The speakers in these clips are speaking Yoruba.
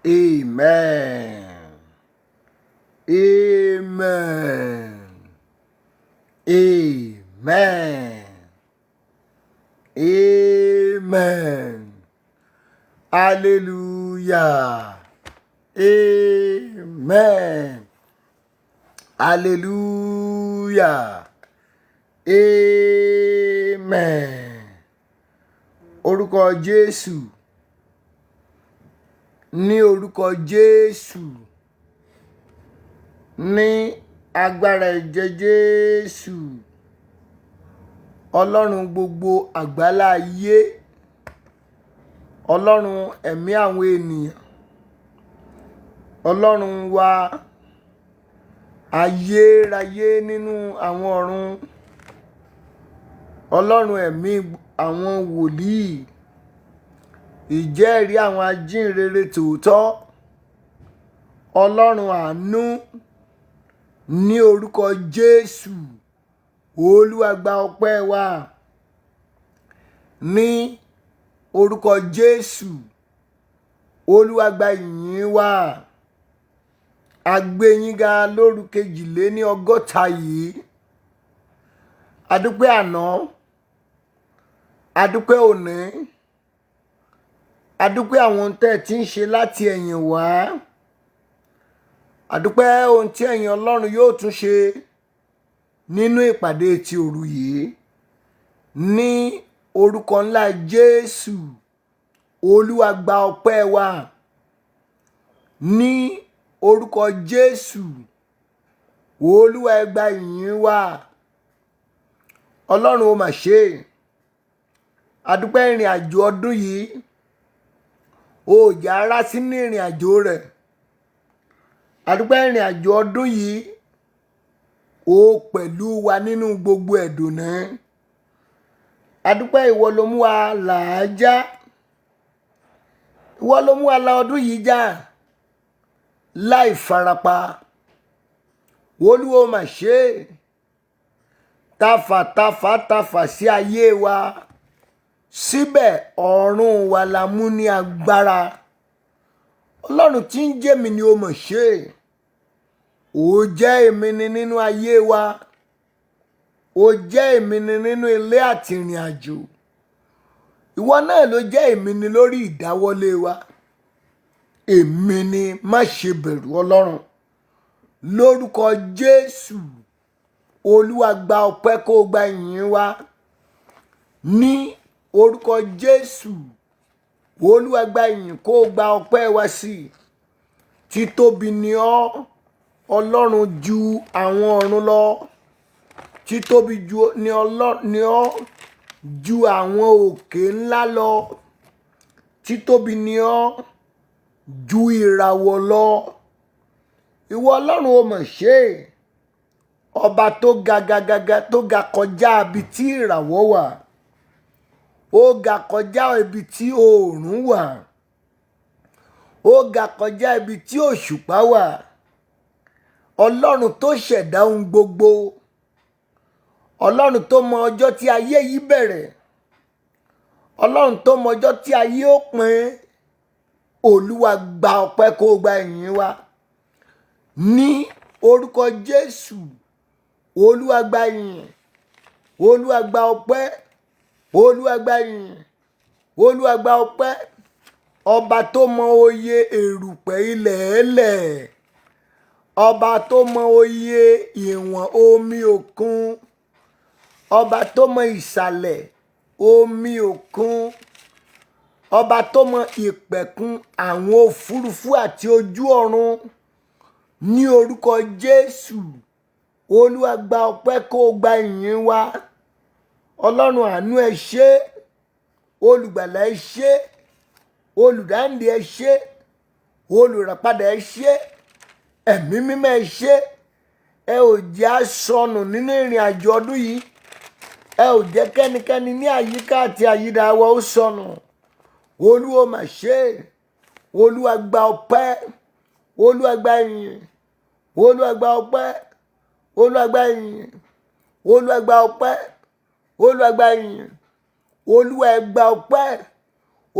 Amen. Amen. Amen. Amen. Hallelujah. Amen. Hallelujah. Amen. Orúkọ Jésù. Ní orúkọ Jésù. Ní agbára ẹ̀jẹ̀ Jésù. Ọlọ́run gbogbo àgbálá ayé. Ọlọ́run ẹ̀mí àwọn ènìyàn. Ọlọ́run wa ayérayé nínú àwọn ọ̀run. Ọlọ́run ẹ̀mí àwọn wòlíì. Ìjẹ́rìí àwọn ajínrere tòótọ́. Ọlọ́run àánú ní orúkọ Jésù. Olúwa gba ọpẹ́ wa. Ní orúkọ Jésù. Olúwa gba ìyìn wa. A gbé yín ga lóru kejìléní ọgọ́ta yìí. A dúpẹ́ àná. A dúpẹ́ òní. A dúpẹ́ àwọn ohun tẹ́ ẹ ti ń ṣe láti ẹ̀yìn wá. A dúpẹ́ ohun tí ẹ̀yin Ọlọ́run yóò tún ṣe nínú ìpàdé ti òru yìí. Ní orúkọ ńlá Jésù. Olúwa gba ọpẹ́ wa. Ní orúkọ Jésù. Olúwa ẹ gba ìyìn wa. Ọlọ́run ó mà ṣe. A dúpẹ́ ìrìn àjò ọdún yìí. Ó jà ara sínú ìrìn àjò rẹ̀. A dúpẹ́ ìrìn àjò ọdún yìí. Ó pẹ̀lú wa nínú gbogbo ẹ̀dùn náà. A dúpẹ́ ìwọ ló mú wa là á já. Ìwọ ló mú wa la ọdún yìí já. Láì farapa. Olúwa ó mà ṣe. Tafà sí ayé wa. Síbẹ̀ ọ̀run wa la mú ní agbára. Ọlọ́run tí ń jẹ́ mi ni ó mọ̀ ṣe. Ó jẹ́ èmi ni nínú ayé wa. Ó jẹ́ èmi ni nínú ilé àti ìrìn àjò. Ìwọ náà ló jẹ́ èmi ni lórí ìdáwọ́lé wa. Èmi ni má ṣe bẹ̀rù Ọlọ́run. Lórúkọ Jésù. Olúwa gba ọpẹ́ kó gba ìyìn wa. Ní orúkọ Jésù. Olúwa gba ìyìn kó gba ọpẹ́ wa sí. Títóbi ni ọ́, Ọlọ́run ju àwọn ọ̀run lọ. Títóbi ni ọ́ ju àwọn òkè ńlá lọ. Títóbi ni ọ́ ju ìràwọ̀ lọ. Ìwọ Ọlọ́run ó mọ̀ ṣe. Ọba tó ga tó ga kọjá ibi tí ìràwọ̀ wà. Ó ga kọjá ibi tí oòrùn wà. Ó ga kọjá ibi tí òṣùpá wà. Ọlọ́run tó ṣẹ̀dá ohun gbogbo. Ọlọ́run tó mọ ọjọ́ tí ayé yìí bẹ̀rẹ̀. Ọlọ́run tó mọ ọjọ́ tí ayé ó pin. Olúwa gba ọpẹ́ kó gba ìyìn wa. Ní orúkọ Jésù. Olúwa gba ìyìn. Olúwa gba ọpẹ́. Olúwa gba ìyìn. Olúwa gba ọpẹ́. Ọba tó mọ oye èrùpẹ̀ ilẹ̀ ẹlẹ̀. Ọba tó mọ oye ìwọ̀n omi òkun. Ọba tó mọ ìsàlẹ̀ omi òkun. Ọba tó mọ ìpẹ̀kun àwọn òfurufú àti ojú ọ̀run. Ní orúkọ Jésù. Olúwa gba ọpẹ́ kó gba ìyìn wa. Ọlọ́run àánú ẹ ṣé. Olùgbàlà ẹ ṣé. Olùdáǹdè ẹ ṣé. Olùràpadà ẹ ṣé. Ẹ̀mí mímọ́ ẹ ṣé. Ẹ ò jẹ́ á sọnù nínú ìrìn àjò ọdún yìí. Ẹ ò jẹ́ kẹ́nikẹ́ni ní àyíká àti àyídà wa ó sọnù. Olúwa mà ṣe. Olúwa gba ọpẹ́. Olúwa gba ìyìn. Olúwa gba ọpẹ́. Olúwa gba ìyìn. Olúwa gba ọpẹ́. Olúwa gba ìyìn. Olúwa gba ọpẹ́.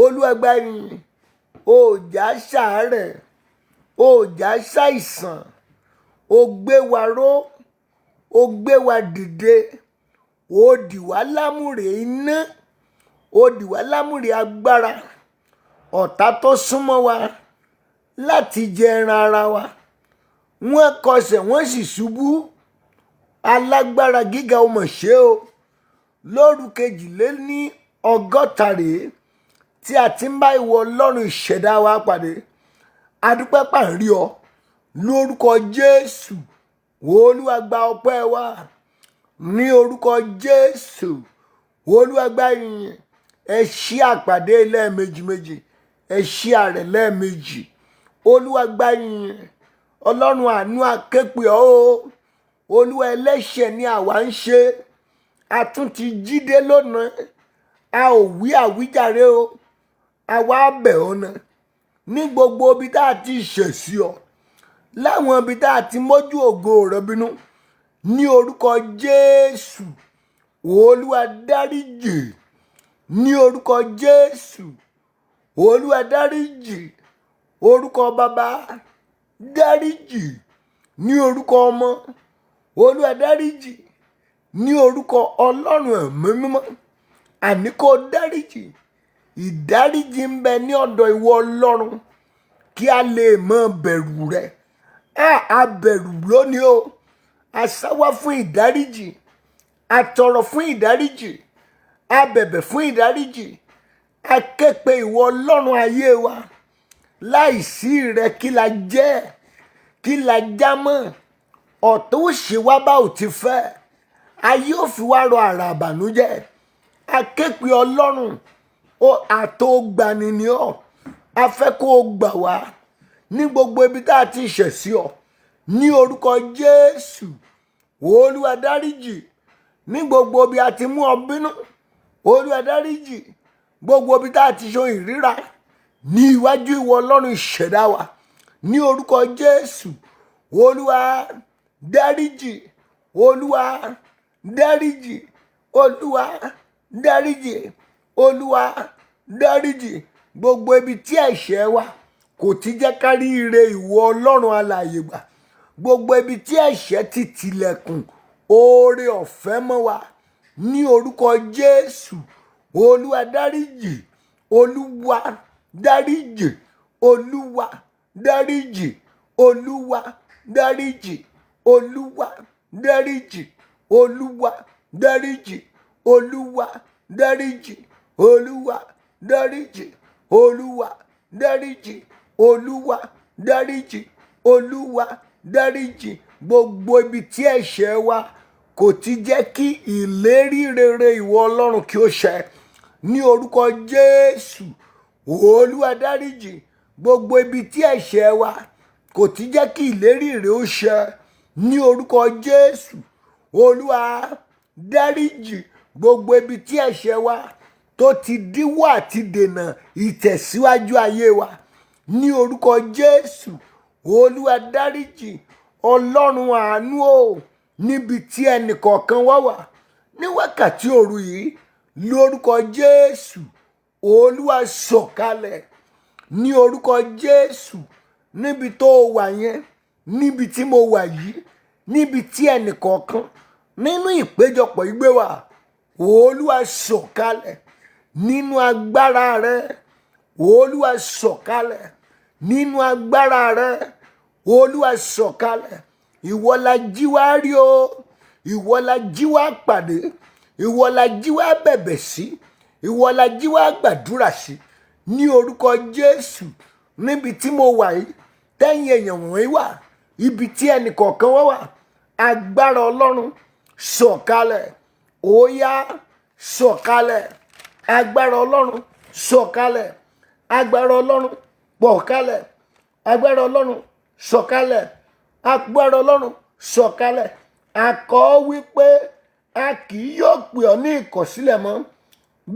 Olúwa gba ìyìn. o jà ṣàárẹ̀, o jà ṣàìsàn, o gbé wa ró, o gbé wa dìde, o dì wá lámùrè iná, o dì wá lámùrè agbára. Ọ̀tá tó súnmọ́ wa láti jẹ ẹran ara wa, wọ́n kọsẹ̀ wọ́n sì ṣubú. Alágbára gíga o mọ̀ ṣe o. Lóru 42 rèé tí a ti ń bá ìwọ Ọlọ́run ìṣẹ̀dá wa pàdé. Adúpẹ́ pàǹrí ọ lórúkọ Jésù. Olúwa gba ọpẹ́ wa ní orúkọ Jésù. Olúwa gba ìyìn. Ẹ ṣí àpàdé lẹ́ẹ̀mejì, ẹ ṣí àrẹ̀ lẹ́ẹ̀mejì. Olúwa gba ìyìn. Ọlọ́run àánú aképe ọ́ o. Olúwa ẹlẹ́ṣẹ̀ ni àwa ń ṣe. A tún ti jíde lónìí. A ò wí àwíjàre o. Àwa bẹ̀ ọ́ náà ní gbogbo ibi tá a ti ṣẹ̀ sí ọ, láwọn ibi tá a ti mójú ògo rẹ bínú, ní orúkọ Jésù. Olúwa dáríjì ní orúkọ Jésù. Olúwa dáríjì. Orúkọ Baba dáríjì, ní orúkọ Ọmọ. Olúwa dáríjì, ní orúkọ Ọlọ́run ẹ̀mí mímọ́. Àní kó dáríjì. Ìdáríjì ń bẹ ní ọ̀dọ̀ ìwọ Ọlọ́run kí a lè mọ bẹ̀rù rẹ. A bẹ̀rù lónìí o. A sáwá fún ìdáríjì. A tọrọ fún ìdáríjì. A bẹ̀bẹ̀ fún ìdáríjì. A ké pe ìwọ Ọlọ́run ayé wa. Láìsí rẹ kí la jẹ́, kí la já mọ́. Ọ̀tá ó ṣe wá bá ò ti fẹ́. Ayé ò fi wá rọ àrà àbànújẹ́. A ké pe Ọlọ́run. Àtògbani ni ọ́. A fẹ́ kó o gbà wá ní gbogbo ibi tá a ti ṣẹ̀ sí ọ, ní orúkọ Jésù. Olúwa dáríjì ní gbogbo ibi a ti mú ọ bínú. Olúwa dáríjì gbogbo ibi tá a ti ṣe ìríra ní iwájú ìwọ Ọlọ́run ìṣẹ̀dá wa, ní orúkọ Jésù. Olúwa dáríjì. Olúwa dáríjì. Olúwa dáríjì. Olúwa dáríjì gbogbo ibi tí ẹ̀ṣẹ̀ wa kò ti jẹ́ ká rí ire ìwọ Ọlọ́run alààyè gbà. Gbogbo ibi tí ẹ̀ṣẹ̀ ti tilẹ̀kùn oore ọ̀fẹ́ mọ́ wa, ní orúkọ Jésù. Olúwa dáríjì. Olúwa dáríjì. Olúwa dáríjì. Olúwa dáríjì. Olúwa dáríjì. Olúwa dáríjì. Olúwa dáríjì. Olúwa dáríjì. Olúwa dáríjì. Olúwa dáríjì. Olúwa dáríjì gbogbo ibi tí ẹ̀ṣẹ̀ wa kò ti jẹ́ kí ìlérí rere ìwọ Ọlọ́run kí ó ṣẹ, ní orúkọ Jésù. Olúwa dáríjì gbogbo ibi tí ẹ̀ṣẹ̀ wa kò ti jẹ́ kí ìlérí rere ó ṣẹ, ní orúkọ Jésù. Olúwa dáríjì gbogbo ibi tí ẹ̀ṣẹ̀ wa tó ti díwọ́ àti dènà ìtẹ̀síwájú ayé wa, ní orúkọ Jésù. Olúwa dáríjì. Ọlọ́run àánú o, níbi tí ẹnìkọ̀ọ̀kan wá wà ní wákàtí òru yìí, lórúkọ Jésù. Olúwa sọ̀kalẹ̀ ní orúkọ Jésù. Níbi tó wà yẹn, níbi tí mo wà yìí, níbi tí ẹnìkọ̀ọ̀kan nínú ìpéjọpọ̀ ìgbé wà, Olúwa sọ̀kalẹ̀ nínú agbára rẹ. Olúwa sọ̀kalẹ̀ nínú agbára rẹ. Olúwa sọ̀kalẹ̀. Ìwọ la jí wá rí o. Ìwọ la jí wá pàdé. Ìwọ la jí wá bẹ̀bẹ̀ sí. Ìwọ la jí wá gbàdúrà sí, ní orúkọ Jésù. Níbi tí mo wà yìí, tẹ́yìn èèyàn wọ̀nyí wà, ibi tí ẹnìkọ̀ọ̀kan wà, agbára Ọlọ́run sọ̀kalẹ̀. Ó yá sọ̀kalẹ̀. Agbára Ọlọ́run sọ̀kalẹ̀. Agbára Ọlọ́run pọ̀kalẹ̀. Agbára Ọlọ́run sọ̀kalẹ̀. Agbára Ọlọ́run sọ̀kalẹ̀. A kọ wípé a kì yóò pè ọ́ ní ìkọ̀sílẹ̀ mọ́,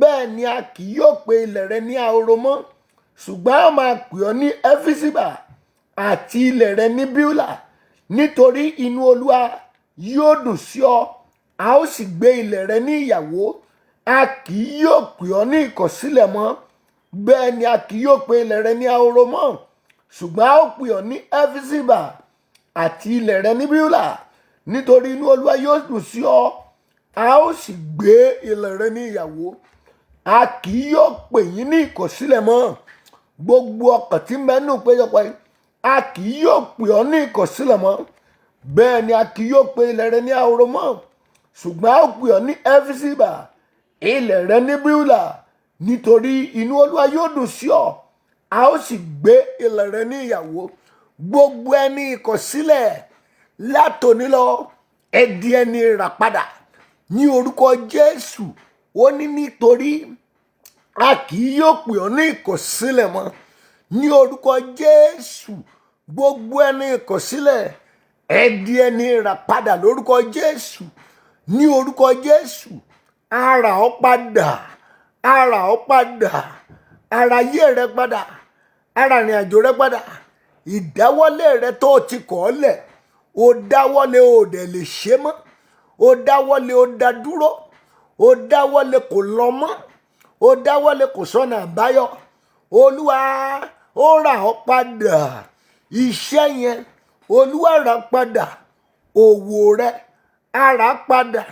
bẹ́ẹ̀ ni a kì yóò pe ilẹ̀ rẹ ní ahoro mọ́, ṣùgbọ́n a máa pè ọ́ ní Éfísíbà àti ilẹ̀ rẹ ní Bíúlà, nítorí inú Olúwa yóò dùn sí ọ, a ó sì gbé ilẹ̀ rẹ ní ìyàwó. A kì yóò pè ọ́ ní ìkọ̀sílẹ̀ mọ́, bẹ́ẹ̀ ni a kì yóò pe ilẹ̀ rẹ ní ahoro mọ́, ṣùgbọ́n a ó pè ọ́ ní Éfísíbà àti ilẹ̀ rẹ ní Bíúlà, nítorí inú Olúwa yóò dùn sí ọ, a ó sì gbé ilẹ̀ rẹ ní ìyàwó. A kì yóò pè yín ní ìkọ̀sílẹ̀ mọ́. Gbogbo ọkàn tí mẹ́nu péjọpọ̀ yìí, a kì yóò pè ọ́ ní ìkọ̀sílẹ̀ mọ́. Bẹ́ẹ̀ ni a kì yóò pe ilẹ̀ rẹ ní ahoro mọ́, ṣùgbọ́n a ó pè ọ́ ní Éfísíbà, ilẹ̀ rẹ ní Bíúlà, nítorí inú Olúwa yóò dùn sí ọ, a ó sì gbé ilẹ̀ rẹ ní ìyàwó. Gbogbo ẹni ìkọ̀sílẹ̀ látòní lọ ẹ di ẹni ìràpadà ní orúkọ Jésù. Ó ní nítorí a kì yóò pè ọ́ ní ìkọ̀sílẹ̀ mọ́ ní orúkọ Jésù. Gbogbo ẹni ìkọ̀sílẹ̀ ẹ di ẹni ìràpadà lórúkọ Jésù. Ní orúkọ Jésù, a rà ọ́ padà, a rà ọ́ padà, a rà ayé rẹ padà, a rà ìrìn àjò rẹ padà. Ìdáwọ́lé rẹ tó ti kọ̀ ọ́ lẹ̀, ó dáwọ́lé ó dẹ̀ lè ṣe mọ́, ó dáwọ́lé ó dá dúró, ó dáwọ́lé kò lọ mọ́, ó dáwọ́lé kò sọ́nà àbáyọ. Olúwa ó rà ọ́ padà. Iṣẹ́ yẹn Olúwa rà padà, òwò rẹ á rà padà,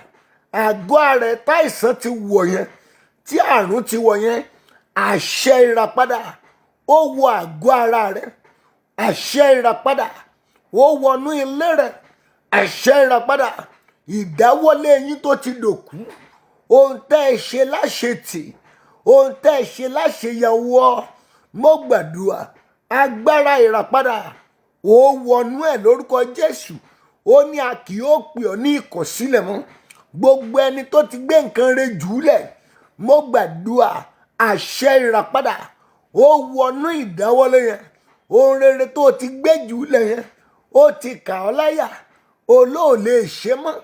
àgọ́ rẹ táìsàn ti wọ̀ yẹn, tí àrùn ti wọ̀ yẹn, àṣẹ ìràpadà ó wọ àgọ́ ara rẹ, àṣẹ ìràpadà ó wọnú ilé rẹ, àṣẹ ìràpadà ìdáwọ́lé yín tó ti dòkú, ohun tẹ́ ẹ ṣe láṣetì, ohun tẹ́ ẹ ṣe láṣeyẹwò, mo gbàdúrà agbára ìràpadà ó wọnú ẹ̀ lórúkọ Jésù. Ó ní a kì yóò pè ọ́ ní ìkọ̀sílẹ̀ mọ́. Gbogbo ẹni tó ti gbé nǹkan rẹ̀ jùlẹ̀, mo gbàdúrà àṣẹ ìràpadà ó wọnú ìdáwọ́lé yẹn. Ohun rere tó ti gbé jùlẹ̀ yẹn, ó ti kà ọ́ láyà, olóò lè ṣe mọ́,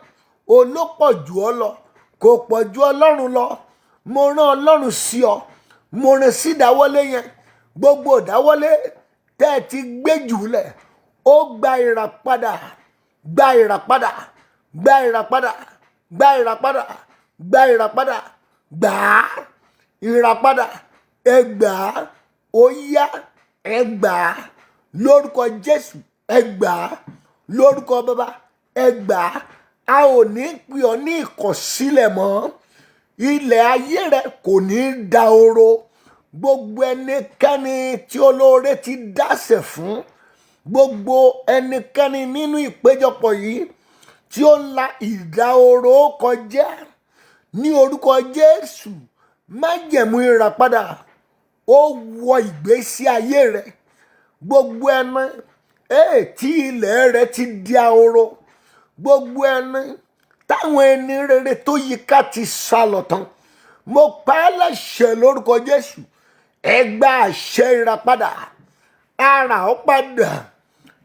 olópọ̀ jù ọ́ lọ, kò pọ̀ ju Ọlọ́run lọ. Mo rán Ọlọ́run sí ọ, mo rán sí ìdáwọ́lé yẹn. Gbogbo ìdáwọ́lé tẹ́ ẹ ti gbé jùlẹ̀, ó gba ìràpadà, gba ìràpadà, gba ìràpadà, gba ìràpadà, gba ìràpadà, gbà á ìràpadà, ẹ gbà á, ó yá, ẹ gbà á lórúkọ Jésù, ẹ gbà á lórúkọ Bàbá, ẹ gbà á. A ò ní pè ọ́ ní ìkọ̀sílẹ̀ mọ́. Ilẹ̀ ayé rẹ kò ní dahoro. Gbogbo ẹnikẹ́ni tí olóore ti dáṣẹ̀ fún, gbogbo ẹnikẹ́ni nínú ìpéjọpọ̀ yìí tí ó ń la ìdahoro kọjá, ní orúkọ Jésù, májẹ̀mú ìràpadà ó wọ ìgbésí ayé rẹ. Gbogbo ẹni tí ilẹ̀ rẹ ti di ahoro, gbogbo ẹni táwọn ẹni rere tó yíká ti sálọ tán, mo pa á láṣẹ lórúkọ Jésù, ẹ gba àṣẹ ìràpadà, a rà ọ́ padà,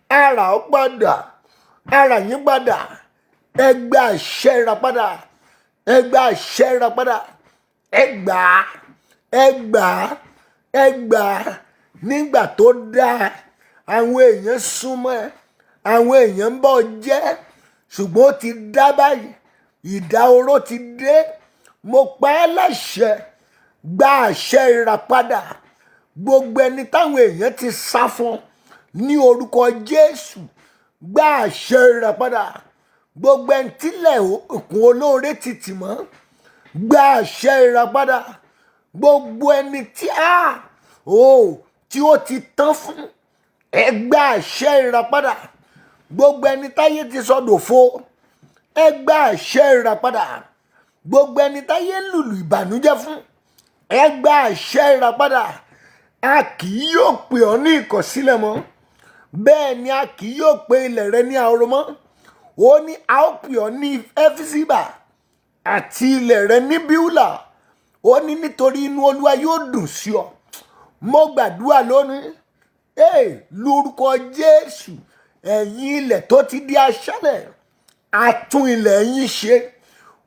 a rà ọ́ padà, a rà yín padà. Ẹ gba àṣẹ ìràpadà, ẹ gba àṣẹ ìràpadà, ẹ gbà á, ẹ gbà á, ẹ gbà á. Nígbà tó dáa, àwọn èèyàn súnmọ́ ẹ, àwọn èèyàn ń bọ̀ jẹ́, ṣùgbọ́n ó ti dá báyìí, ìdahoro ti dé. Mo pa á láṣẹ, gba àṣẹ ìràpadà. Gbogbo ẹni táwọn èèyàn ti sá fún, ní orúkọ Jésù, gba àṣẹ ìràpadà. Gbogbo ẹni tílẹ̀ òkun olóore ti tì mọ́, gba àṣẹ ìràpadà. Gbogbo ẹni tí ó ti tán fún, ẹ gba àṣẹ ìràpadà. Gbogbo ẹni táyé ti sọdòfo, ẹ gba àṣẹ ìràpadà. Gbogbo ẹni táyé lùlù ìbànújẹ́ fún, ẹ gba àṣẹ ìràpadà. A kì yóò pè ọ́ ní ìkọ̀sílẹ̀ mọ́, bẹ́ẹ̀ ni a kì yóò pe ilẹ̀ rẹ ní ahoro mọ́. Ó ní a ó pè ọ́ ní Éfísíbà àti ilẹ̀ rẹ ní Bíúlà. Ó ní nítorí inú Olúwa yóò dùn sí ọ. Mo gbàdúrà lónìí, lórúkọ Jésù, ẹ̀yin ilẹ̀ tó ti di aṣálẹ̀, a tún ilẹ̀ yín ṣe.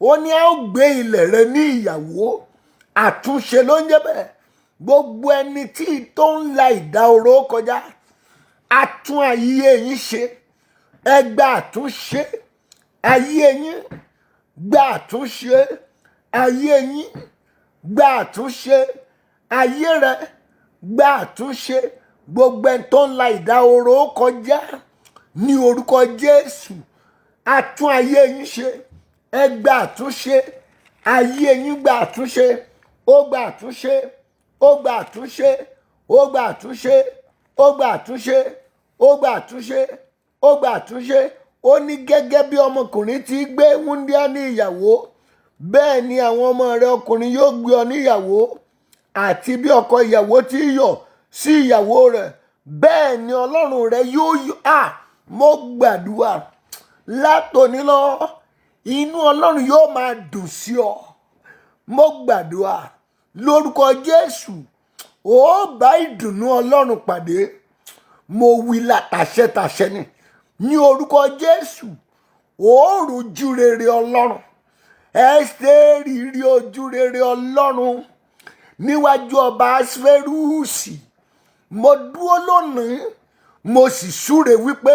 Ó ní a ó gbé ilẹ̀ rẹ ní ìyàwó. Àtúnṣe ló ń jẹ́ bẹ́ẹ̀. Gbogbo ẹni tí tó ń la ìdahoro kọjá, a tún ayé yín ṣe. Ẹ gba àtúnṣe ayé yín, gba àtúnṣe ayé yín, gba àtúnṣe ayé rẹ gba àtúnṣe. Gbogbo ẹni tó ń la ìdahoro kọjá ní orúkọ Jésù, a tún ayé yín ṣe. Ẹ gba àtúnṣe. Ayé yín gba àtúnṣe. Ó gba àtúnṣe. Ó gba àtúnṣe. Ó gba àtúnṣe. Ó gba àtúnṣe. Ó gba àtúnṣe. Ó gba àtúnṣe. Ó ní gẹ́gẹ́ bí ọmọkùnrin ti gbé wúńdíá ní ìyàwó, bẹ́ẹ̀ ni àwọn ọmọ rẹ ọkùnrin yóò gbé ọ níyàwó. Àti bí ọkọ ìyàwó ti yọ̀ sí ìyàwó rẹ̀, bẹ́ẹ̀ ni Ọlọ́run rẹ yóò yọ̀. Mo gbàdúrà látòní lọ, inú Ọlọ́run yóò máa dùn sí ọ. Mo gbàdúrà lórúkọ Jésù, ó bá ìdùnnú Ọlọ́run pàdé. Mo wí látàṣẹ ni ní orúkọ Jésù, ó rojú rere Ọlọ́run. Ẹ́sítérì rí ojú rere Ọlọ́run níwájú ọba Asferusi. Mo dúró lónìí, mo sì súre wípé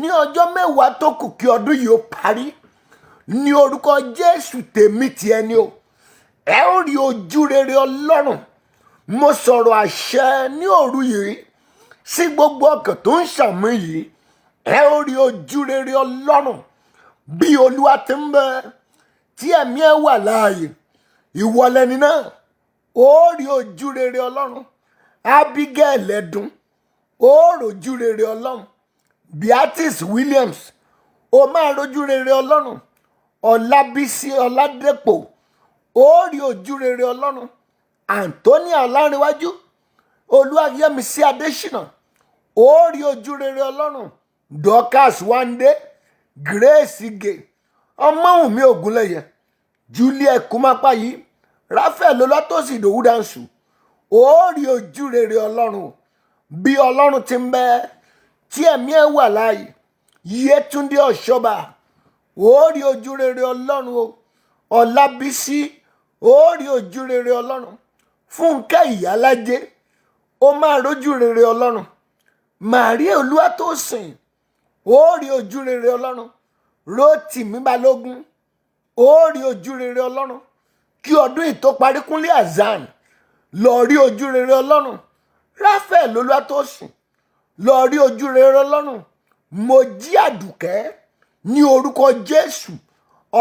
ní ọjọ́ 10 tó kù kí ọdún yìí ó parí, ní orúkọ Jésù tèmi ti ẹni o, ẹ ó rí ojú rere Ọlọ́run. Mo sọ̀rọ̀ àṣẹ ní òru yìí sí gbogbo ọkàn tó ń ṣàmì yìí, ẹ ó rí ojú rere Ọlọ́run. Bí Olúwa ti ń bẹ tí ẹ̀mí ẹ wà láàyè, ìwọ lẹni náà, ó rí ojú rere Ọlọ́run. Abigail ẹ̀dùn, ó rojú rere Ọlọ́run. Beatrice Williams, ó máa rojú rere Ọlọ́run. Ọlábísí Ọládépò, ó rí ojú rere Ọlọ́run. Antonia Ọlárẹ̀wájú, Olúwayẹmísí Adésínà, ó rí ojú rere Ọlọ́run. Dorcas Wande, Grace Ige, Ọmọ́wùnmí Ògúnlẹ̀yẹ, Julie Kúmápáyí, Raphael Olátòsí Ìdòwúdànsù, ó rí ojú rere Ọlọ́run. Bí Ọlọ́run ti ń bẹ tí ẹ̀mí ẹ wà láàyè, Yétúndé Ọ̀ṣọ́bà, ó rí ojú rere Ọlọ́run o. Ọlábísí, ó rí ojú rere Ọlọ́run. Fúnkẹ́ Ìyálájé, ó máa rójú rere Ọlọ́run. Màríà Olúwatósìn, ó rí ojú rere Ọlọ́run. Rótìmí Balógun, ó rí ojú rere Ọlọ́run. Kí ọdún yìí tó parí, Kúnlé Azan, lọ rí ojú rere Ọlọ́run. Raphael Olúwatósìn, lọ rí ojú rere Ọlọ́run. Mojí Àdùkẹ́, ní orúkọ Jésù,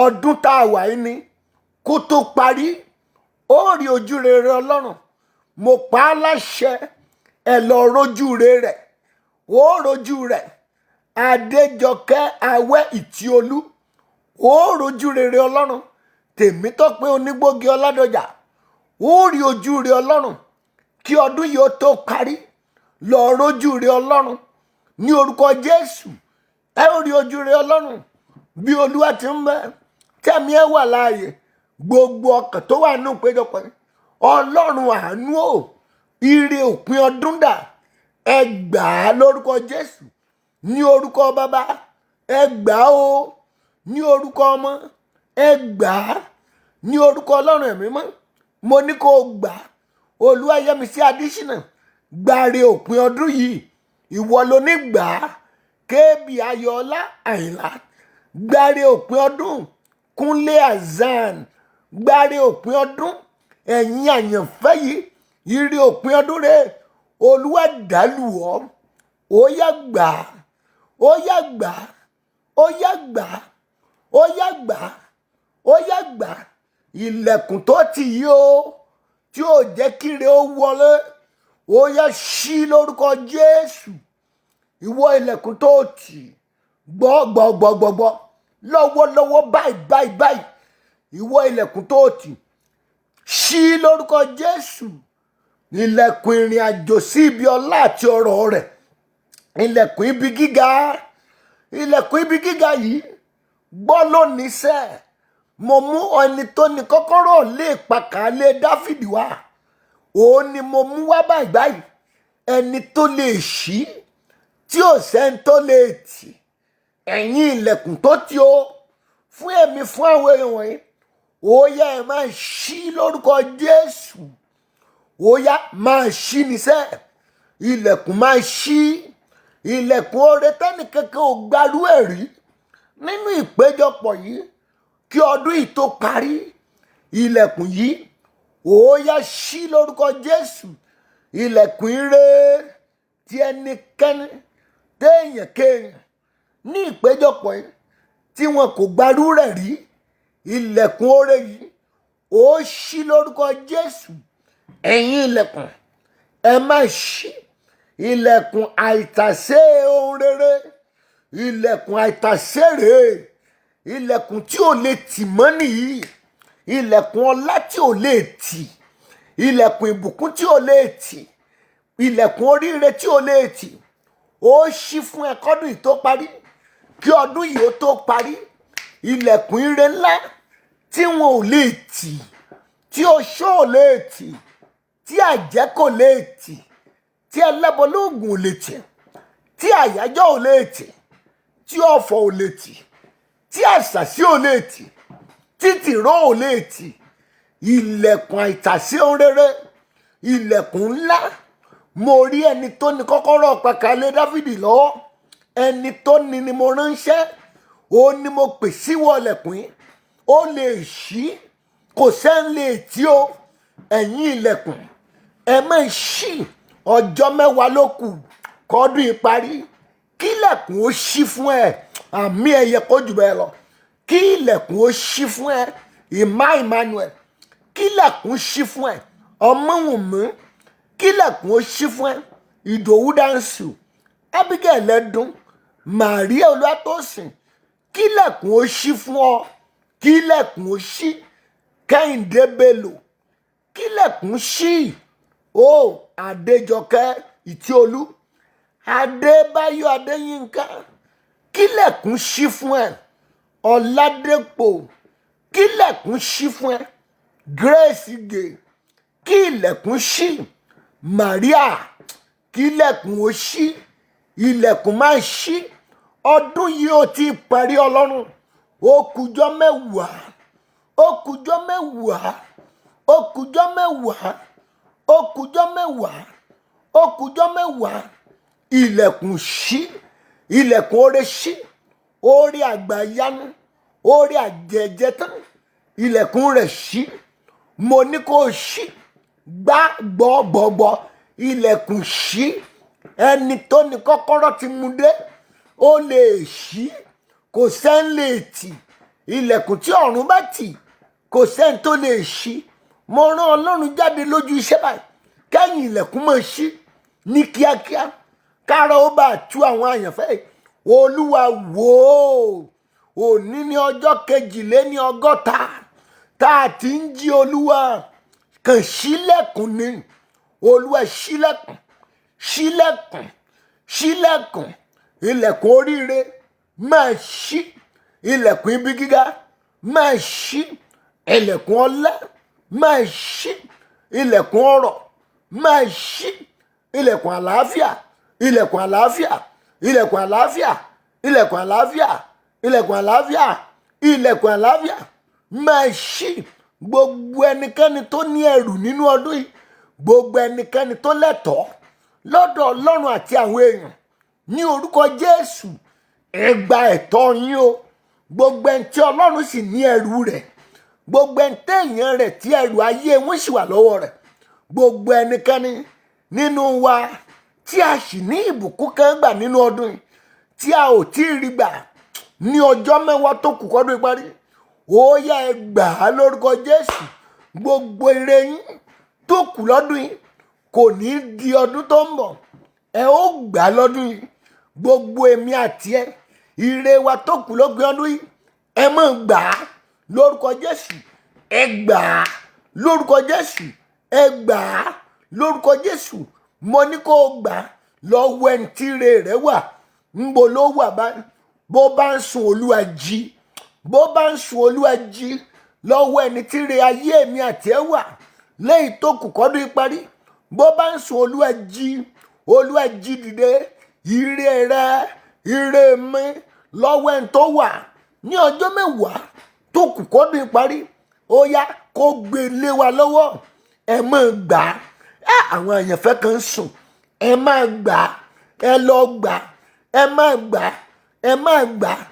ọdún tá a wà yìí ni kó tó parí, ó rí ojú rere Ọlọ́run. Mo pa á láṣẹ, ẹ lọ rójú rere, ó rójú rẹ̀. Adéjọkẹ́ Awẹ́ Ìtìolú, ó rójú rere Ọlọ́run. Tèmítọ́pẹ́ Onígbógi Ọládọjà, ó rí ojú rere Ọlọ́run. Kí ọdún yìí ó tó parí, lọ rójú rere Ọlọ́run ní orúkọ Jésù. Ẹ ó rí ojú rere Ọlọ́run. Bí Olúwa ti ń bẹ tẹ̀mí ẹ wà láàyè, gbogbo ọkàn tó wà nínú ìpéjọpọ̀ yìí, Ọlọ́run àánú o, ire òpin ọdún dà. Ẹ gbà á lórúkọ Jésù. Ní orúkọ Bàbá, ẹ gbà á o. Ní orúkọ Ọmọ, ẹ gbà á. Ní orúkọ Ọlọ́run ẹ̀mí mọ́, mo ní kó o gbà á. Olúwayẹmísí Adésínà, gbàre òpin ọdún yìí, ìwọ ló ní gbà á. Kébì Ayọ̀ọ́lá Àyìnlá, gbàre òpin ọdún. Kúnlé Azan, gbàre òpin ọdún. Ẹ̀yin àyànfẹ́ yìí, ire òpin ọdún rẹ̀, Olúwa dàlù ọ́. Ó yá gbà á. Ó yá gbà á. Ó yá gbà á. Ó yá gbà á. Ó yá gbà á. Ilẹ̀kùn tó tì yí o, tí ó jẹ́ kíre ó wọlé, ó yá ṣí lórúkọ Jésù. Ìwọ ilẹ̀kùn tó tì, gbọ́ lọ́wọ́lọ́wọ́ báyìí. Ìwọ ilẹ̀kùn tó tì, ṣí lórúkọ Jésù. Ilẹ̀kùn ìrìn àjò sí ibi ọlá àti ọrọ̀ rẹ̀, ilẹ̀kùn ibi gíga, ilẹ̀kùn ibi gíga yìí, gbọ́ lónìí sẹ́. Mo mú ẹni tó ní kọ́kọ́rọ́ lé ìpakà lé Dáfídì wá, òun ni mo mú wá báyìí. Ẹni tó lè ṣí tí ò sẹ́ni tó lè tì. Ẹ̀yin ilẹ̀kùn tó tì o, fún èmi, fún àwọn èèyàn wọ̀nyí, ó yá ẹ máa ṣí lórúkọ Jésù. Ó yá máa ṣí níṣẹ́. Ilẹ̀kùn máa ṣí. Ilẹ̀kùn oore tẹ́nìkankan ò gbarú ẹ̀ rí nínú ìpéjọpọ̀ yìí. Kí ọdún yìí tó parí, ilẹ̀kùn yìí ó yá ṣí lórúkọ Jésù. Ilẹ̀kùn ire tí ẹnikẹ́ni téèyàn kéèyàn ní ìpéjọpọ̀ yìí tí wọn kò gbarú rẹ̀ rí, ilẹ̀kùn oore yìí ó ṣí lórúkọ Jésù. Ẹ̀yin ilẹ̀kùn, ẹ má ṣí. Ilẹ̀kùn àìtàsé ohun rere, ilẹ̀kùn àìtàsé rèé, ilẹ̀kùn tí ò lè tì mọ́ nìyí, ilẹ̀kùn ọlá tí ò lè tì, ilẹ̀kùn ìbùkún tí ò lè tì, ilẹ̀kùn oríire tí ò lè tì. Ó ṣí fún ẹ kọ́dún yìí tó parí, kí ọdún yìí ó tó parí. Ilẹ̀kùn ire ńlá tí wọn ò lè tì, tí oṣó ò lè tì, tí àjẹ́ kò lè tì, tí ẹlẹ́bọlóògùn ò lè tì, tí àyájọ́ ò lè tì, tí ọ̀fọ̀ ò lè tì, tí àṣàsí ò lè tì, tí tìró ò lè tì. Ilẹ̀kùn àìtàsé ohun rere, ilẹ̀kùn ńlá. Mo rí ẹni tó ní kọ́kọ́rọ́ pàkàlẹ̀ Dáfídì lọ́wọ́. Ẹni tó ní ni mo ránṣẹ́, ó ní mo pè sí wọlẹ̀kùn yìí, ó lè ṣí, kò sẹ́ń lè tì ó. Ẹ̀yin ilẹ̀kùn, ẹ má ṣí. Ọjọ́ 10 ló kù kọ́dún ìparí. Kí ilẹ̀kùn ó ṣí fún ẹ. Àmì ẹ̀yẹ kó jù bẹ́ẹ̀ lọ. Kí ilẹ̀kùn ó ṣí fún ẹ. Emmanuel, kí ilẹ̀kùn ṣí fún ẹ. Ọmọwùnmí, kí ilẹ̀kùn ó ṣí fún ẹ. Ìdòwú Dáńsù, Abigail Ẹdùn, Màríà Olúwatósìn, kí ilẹ̀kùn ó ṣí fún ọ. Kí ilẹ̀kùn ó ṣí. Kẹ́hìndé Bello, kí ilẹ̀kùn ṣí. Ó Adéjọkẹ́ Ìtíolú, Adébáyọ̀ Adéyínká, kí ilẹ̀kùn ṣí fún ẹ. Ọládépò, kí ilẹ̀kùn ṣí fún ẹ. Grace Ige, kí ilẹ̀kùn ṣí. Maria, kí ilẹ̀kùn ó ṣí. Ilẹ̀kùn máa ṣí. Ọdún yìí ò tí ì parí Ọlọ́run. Ó kùjọ́ 10, ó kùjọ́ 10, ó kùjọ́ 10, ó kùjọ́ 10, ó kùjọ́ 10. Ilẹ̀kùn ṣí. Ilẹ̀kùn oore ṣí. Oore àgbàyanu, oore àjẹjẹ tán, ilẹ̀kùn rẹ̀ ṣí. Mo ní kó ṣí. Gbá gbọ́gbọ́gbọ́. Ilẹ̀kùn ṣí. Ẹni tó ní kọ́kọ́rọ́ ti mú dé, ó lè ṣí, kò sẹ́ń lè tì. Ilẹ̀kùn tí ọ̀run bá tì, kò sẹ́ń tó lè ṣí. Mo rán Ọlọ́run jáde lójú iṣẹ́ báyìí. Kẹ́yìn ilẹ̀kùn máa ṣí ní kíákíá. Kára ó bá tú àwọn àyànfẹ́. Olúwa wò ó. Òní ní ọjọ́ 62 tá a ti ń jí. Olúwa kàn ṣílẹ̀kùn ni. Olúwa ṣílẹ̀kùn, ṣílẹ̀kùn, ṣílẹ̀kùn. Ilẹ̀kùn oríire máa ṣí. Ilẹ̀kùn ibi gíga máa ṣí. Ilẹ̀kùn ọlá máa ṣí. Ilẹ̀kùn ọrọ̀ máa ṣí. Ilẹ̀kùn àlàáfíà, ilẹ̀kùn àlàáfíà, ilẹ̀kùn àlàáfíà, ilẹ̀kùn àlàáfíà, ilẹ̀kùn àlàáfíà, ilẹ̀kùn àlàáfíà máa ṣí. Gbogbo ẹnikẹ́ni tó ní ẹrù nínú ọdún yìí, gbogbo ẹnikẹ́ni tó lẹ́tọ̀ọ́ lọ́dọ̀ Ọlọ́run àti àwọn èèyàn, ní orúkọ Jésù, ẹ gba ẹ̀tọ́ yín o. Gbogbo ẹni tí Ọlọ́run sì ní ẹrù rẹ̀, gbogbo ẹni téèyàn rẹ̀ tí ẹrù ayé wọn sì wà lọ́wọ́ rẹ̀, gbogbo ẹnikẹ́ni nínú wa tí a sì ní ìbùkún kan gbà nínú ọdún yìí, tí a ò tí ì rí gbà ní ọjọ́ 10 tó kù kọ́dún ìparí, ó yá ẹ gbà á lórúkọ Jésù. Gbogbo ire yín tó kù lọ́dún yìí kò ní di ọdún tó ń bọ̀. Ẹ ó gbà á lọ́dún yìí. Gbogbo èmi àti ẹ, ire wa tó kù lọ́gbìn ọdún yìí, ẹ máa gbà á lórúkọ Jésù. Ẹ gbà á lórúkọ Jésù. Ẹ gbà á lórúkọ Jésù. Mo ní kó o gbà á lọ́wọ́ ẹni tí ire rẹ̀ wà. Ńbo ló wà báyìí? Bó bá ń sùn, Olúwa jí. Bó bá ń sùn, Olúwa jí lọ́wọ́ ẹni tí ire ayé mi àti ẹ wà lẹ́yìn tó kù kọ́dún ìparí. Bó bá ń sùn, Olúwa jí. Olúwa jí dìde. Ire rẹ, ire mi lọ́wọ́ ẹni tó wà ní ọjọ́ 10 tó kù kọ́dún ìparí. Ó yá kó gbé lé wa lọ́wọ́. Ẹ máa gbà á. Àwọn àyànfẹ́ kan ń sùn. Ẹ máa gbà á. Ẹ lọ gbà á. Ẹ máa gbà á. Ẹ máa gbà á.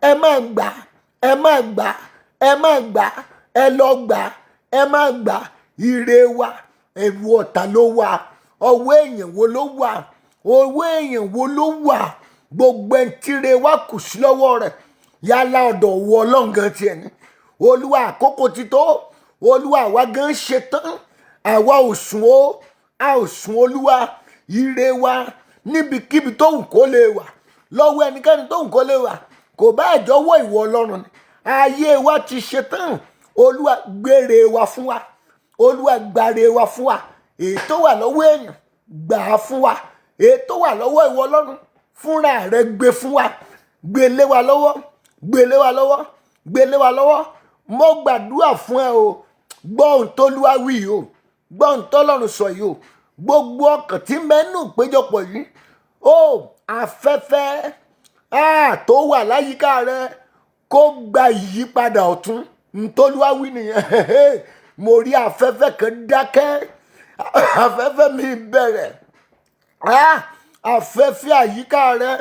Ẹ máa gbà á. Ẹ máa gbà á. Ẹ máa gbà á. Ẹ lọ gbà á. Ẹ máa gbà á. ire wa ẹ̀rù ọ̀tá ló wà, ọwọ́ èèyàn wo ló wà, ọwọ́ èèyàn wo ló wà. Gbogbo ẹni tí ire wa kù sí lọ́wọ́ rẹ̀ yálà ọ̀dọ̀ wọ Ọlọ́run gan tiẹ̀ ní. Olúwa àkókò ti tó, Olúwa àwa gan ṣe tán, àwa ò sùn o, a ò sùn Olúwa. Ire wa níbikíbi tó wù kó lè wà, lọ́wọ́ ẹnikẹ́ni tó wù kó lè wà, kò bá àjọwọ́ ìwọ Ọlọ́run ni. Ayé wa ti ṣe tán, Olúwa gbére wa fún wa, Olúwa gbàre wa fún wa. Èyí tó wà lọ́wọ́ èèyàn gbà á fún wa, èyí tó wà lọ́wọ́ ìwọ Ọlọ́run fúnra rẹ̀ gbé fún wa, gbé lé wa lọ́wọ́, gbé lé wa lọ́wọ́, gbé lé wa lọ́wọ́. Mo gbàdúrà fún ẹ o, gbọ́ ohun t'Olúwa wí yìí o, gbọ́ ohun t'Ọlọ́run sọ yìí o. Gbogbo ọkàn tí mẹ́nu péjọpọ̀ yìí, ó afẹ́fẹ́ tó wà láyìíká rẹ kó gba ìyípadà ọ̀tun. T'Olúwa wí nìyẹn. Mo rí afẹ́fẹ́ kan dákẹ́, afẹ́fẹ́ mi bẹ̀rẹ̀, afẹ́fẹ́ àyíká rẹ.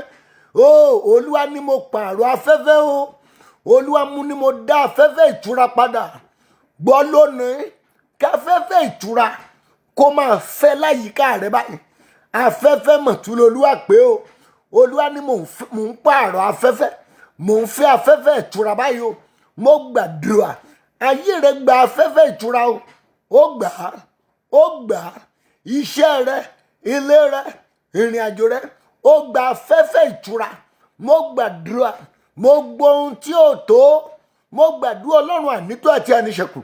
Olúwa ní mo pààrọ̀ afẹ́fẹ́ o, Olúwa mú ní mo dá afẹ́fẹ́ ìtura padà. Gbọ́ lónìí, káfẹ́fẹ́ ìtura kó máa fẹ́ láyìíká rẹ báyìí. Afẹ́fẹ́ mọ̀tún Olúwa pé o, Olúwa ní mò ń pààrọ̀ afẹ́fẹ́, mò ń fẹ́ afẹ́fẹ́ ìtura báyìí o. Mo gbàdúrà ayé rẹ gba afẹ́fẹ́ ìtura o, ó gbà á, ó gbà á. Iṣẹ́ rẹ, ilé rẹ, ìrìn àjò rẹ, ó gba afẹ́fẹ́ ìtura. Mo gbàdúrà mo gbọ́ ohun tí ò tó, mo gbàdúrà Ọlọ́run ànító àti àníṣẹ́kù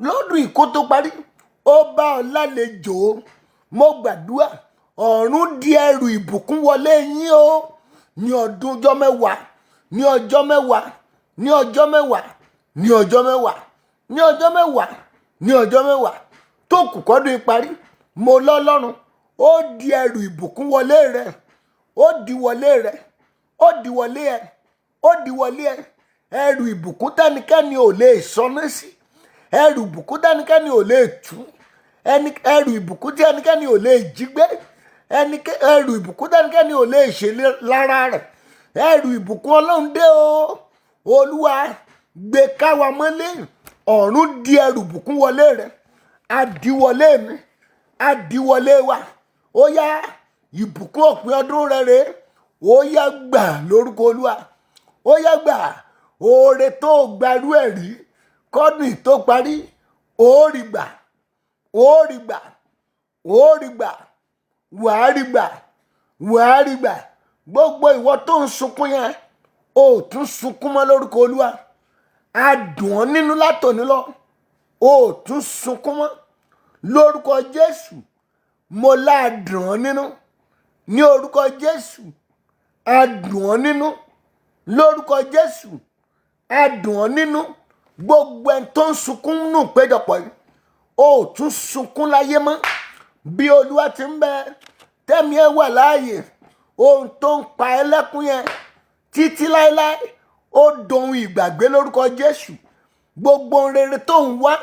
lọ́dún ìkó tó parí, ó bá ọ lálejò. Mo gbàdúrà ọ̀run di ẹrù ìbùkún wọlé yín o, ní ọdún ọjọ́ mẹ́wàá, ní ọjọ́ mẹ́wàá, ní ọjọ́ mẹ́wàá, ní ọjọ́ mẹ́wàá, ní ọjọ́ mẹ́wàá, ní ọjọ́ mẹ́wàá tó kù kọ́dún ìparí. Mo lọ́lọ́run ó di ẹrù ìbùkún wọlé rẹ, ó di wọlé rẹ, ó di wọlé ẹ, ó di wọlé ẹ. Ẹrù ìbùkún tẹ́nikẹ́ni ò lè sọná sí, ẹrù ìbùkún tẹ́nikẹ́ni ò lè tú, ẹrù ìbùkún tí ẹnikẹ́ni ò lè jí gbé, ẹrù ìbùkún tẹ́nikẹ́ni ò lè ṣe lára rẹ̀. Ẹrù ìbùkún Ọlọ́run dé o, Olúwa gbé káwa mọ́lé. Ọ̀run di ẹrù ìbùkún wọlé rẹ̀, àdìwọlé mi, àdìwọlé wa. Ó yá ìbùkún òpin ọdún rẹ̀ rèé, ó yá gbà lórúkọ Olúwa. Ó yá gbà oore tó gbarú ẹ̀ rí kọ́dún tó parí, ó rí gbà, ó rí gbà, ó rí gbà, wàá rí gbà, wàá rí gbà. Gbogbo ìwọ tó ń sunkún yẹn, ó tún sunkún mọ́ lórúkọ Olúwa. A dùn ọ́ nínú látòní lọ, ó tún sunkún mọ́ lórúkọ Jésù. Mo láàdùn ọ́ nínú ní orúkọ Jésù. A dùn ọ́ nínú lórúkọ Jésù. A dùn ọ́ nínú. Gbogbo ẹni tó ń sunkún nù péjọpọ̀ yìí, ó tún sunkún láyé mọ́. Bí Olúwa ti ń bẹ tẹ́mi ẹ wà láàyè, ohun tó ń pa ẹlẹ́kún yẹn títí láéláé ó dohun ìgbàgbé lórúkọ Jésù. Gbogbo ohun rere tó ń wá,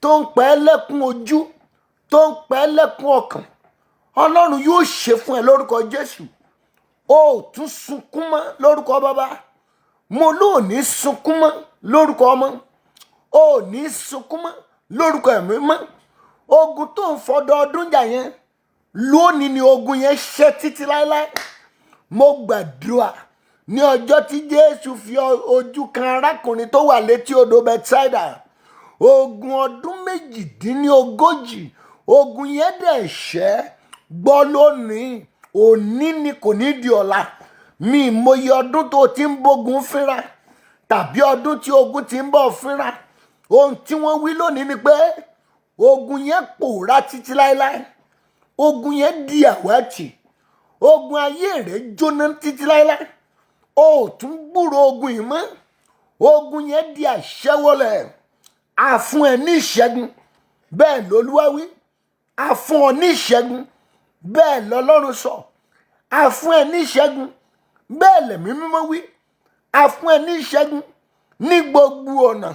tó ń pa ẹlẹ́kún ojú, tó ń pa ẹlẹ́kún ọkàn, Ọlọ́run yóò ṣe fún ẹ lórúkọ Jésù. Ó tún sunkún mọ́ lórúkọ Bàbá. Mo lóò ní sunkún mọ́ lórúkọ Ọmọ. Ó ní sunkún mọ́ lórúkọ Ẹ̀mí mọ́. Ogun tó ń fọdọọdún jà yẹn, lónìí ni ogun yẹn ṣẹ́ títí láéláé. Mo gbàdúrà ní ọjọ́ tí Jésù fi ojú kan arákùnrin tó wà létí odò Bẹ́tísáídà, ogun ọdún 38, ogun yẹn dẹ̀ ṣẹ́. Gbọ́ lónìí, òní ni kò ní di ọ̀la. Mi ìmọye ọdún tó ti ń bógun fínra, tàbí ọdún tí ogun ti ń bọ̀ fínra. Ohun tí wọ́n wí lónìí ni pé ogun yẹn pòórá títí láéláé. Ogun yẹn di àwátì. Ogun ayé rẹ̀ jóná títí láéláé. Ó tún gbúrò ogun yìí mọ́. Ogun yẹn di àṣẹwọlẹ̀. A fún ẹ ní ìṣẹ́gun, bẹ́ẹ̀ l'Olúwa wí. A fún ọ ní ìṣẹ́gun, bẹ́ẹ̀ l'Ọlọ́run sọ. A fún ẹ ní ìṣẹ́gun, bẹ́ẹ̀ l'Ẹ̀mí Mímọ́ wí. A fún ẹ ní ìṣẹ́gun ní gbogbo ọ̀nà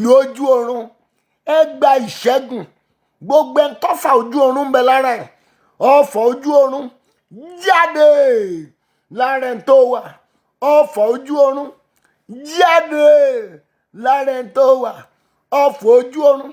lójú oorun. Ẹ gba ìṣẹ́gun. Gbogbo ẹni tọ́fà ojú oorun ń bẹ lára ẹ̀, ọfà ojú oorun jáde lára ẹni tó wà. Ọfà ojú oorun jáde lára ẹni tó wà. Ọfà ojú oorun